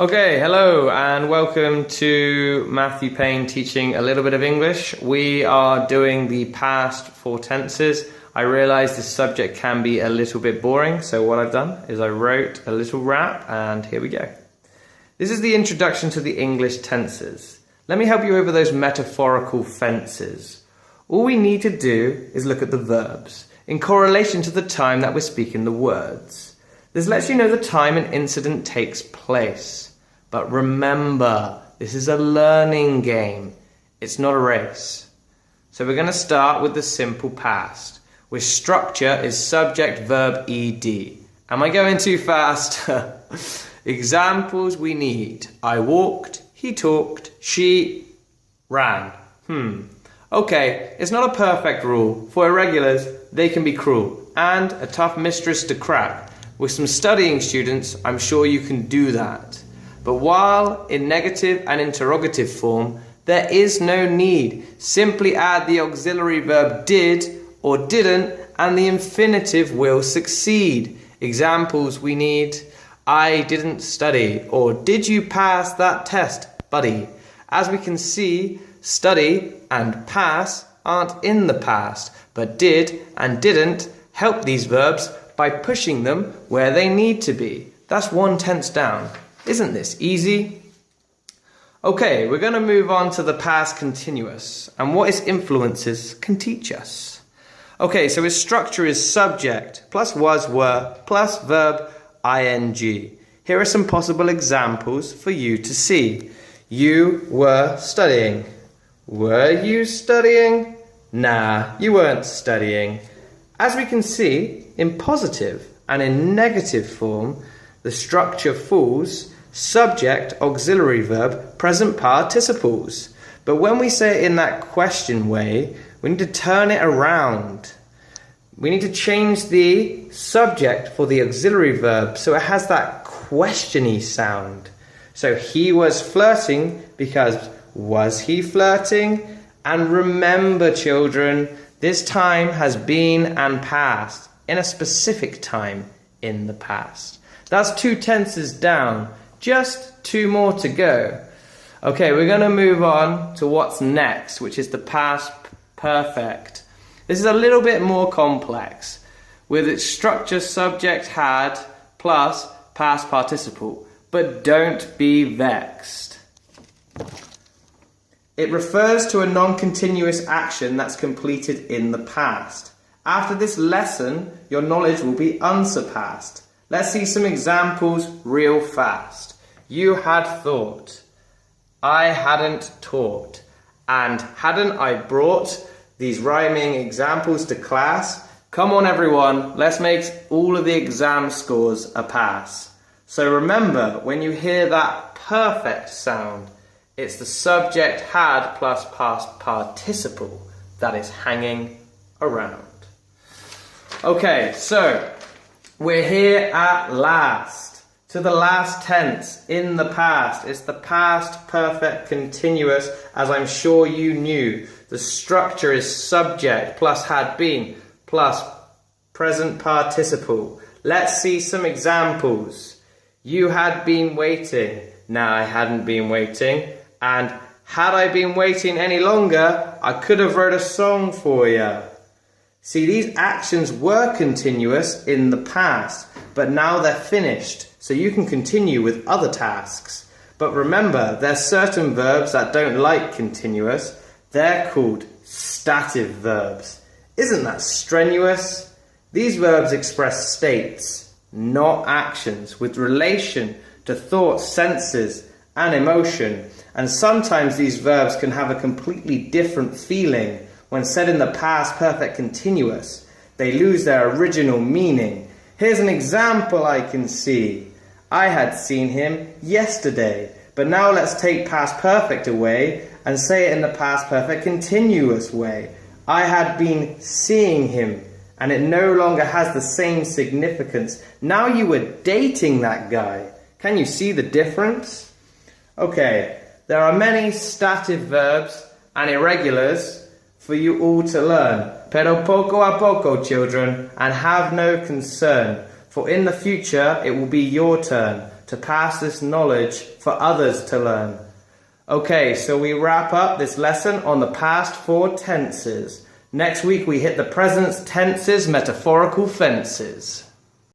Okay, hello and welcome to Matthew Payne teaching a little bit of English. We are doing the past four tenses. I realize this subject can be a little bit boring, so what I've done is I wrote a little rap and here we go. This is the introduction to the English tenses. Let me help you over those metaphorical fences. All we need to do is look at the verbs in correlation to the time that we're speaking the words. This lets you know the time an incident takes place. But remember, this is a learning game. It's not a race. So we're going to start with the simple past, where structure is subject, verb, ed. Am I going too fast? Examples we need. I walked, he talked, she ran. Okay, it's not a perfect rule. For irregulars, they can be cruel and a tough mistress to crack. With some studying students, I'm sure you can do that. But while in negative and interrogative form, there is no need. Simply add the auxiliary verb did or didn't and the infinitive will succeed. Examples we need. I didn't study, or did you pass that test, buddy? As we can see, study and pass aren't in the past, but did and didn't help these verbs by pushing them where they need to be. That's one tense down. Isn't this easy? Okay, we're going to move on to the past continuous and what its influences can teach us. Okay, so its structure is subject plus was, were, plus verb, ing. Here are some possible examples for you to see. You were studying. Were you studying? Nah, you weren't studying. As we can see, in positive and in negative form, the structure falls subject, auxiliary verb, present participles. But when we say it in that question way, we need to turn it around. We need to change the subject for the auxiliary verb so it has that questiony sound. So he was flirting because was he flirting? And remember, children, this time has been and passed in a specific time in the past. That's two tenses down, just two more to go. Okay, we're going to move on to what's next, which is the past perfect. This is a little bit more complex, with its structure subject had plus past participle. But don't be vexed. It refers to a non-continuous action that's completed in the past. After this lesson, your knowledge will be unsurpassed. Let's see some examples real fast. You had thought. I hadn't taught. And hadn't I brought these rhyming examples to class? Come on everyone, let's make all of the exam scores a pass. So remember, when you hear that perfect sound, it's the subject had plus past participle that is hanging around. Okay, so we're here at last, to the last tense in the past. It's the past perfect continuous, as I'm sure you knew. The structure is subject plus had been plus present participle. Let's see some examples. You had been waiting. Now I hadn't been waiting. And had I been waiting any longer, I could have wrote a song for you. See, these actions were continuous in the past, but now they're finished, so you can continue with other tasks. But remember, there's certain verbs that don't like continuous. They're called stative verbs. Isn't that strenuous? These verbs express states, not actions, with relation to thoughts, senses, and emotion. And sometimes these verbs can have a completely different feeling. When said in the past perfect continuous, they lose their original meaning. Here's an example I can see. I had seen him yesterday, but now let's take past perfect away and say it in the past perfect continuous way. I had been seeing him, and it no longer has the same significance. Now you were dating that guy. Can you see the difference? Okay, there are many stative verbs and irregulars for you all to learn. Pero poco a poco, children, and have no concern, for in the future it will be your turn to pass this knowledge for others to learn. Okay, so we wrap up this lesson on the past 4 tenses. Next week we hit the present tense's metaphorical fences.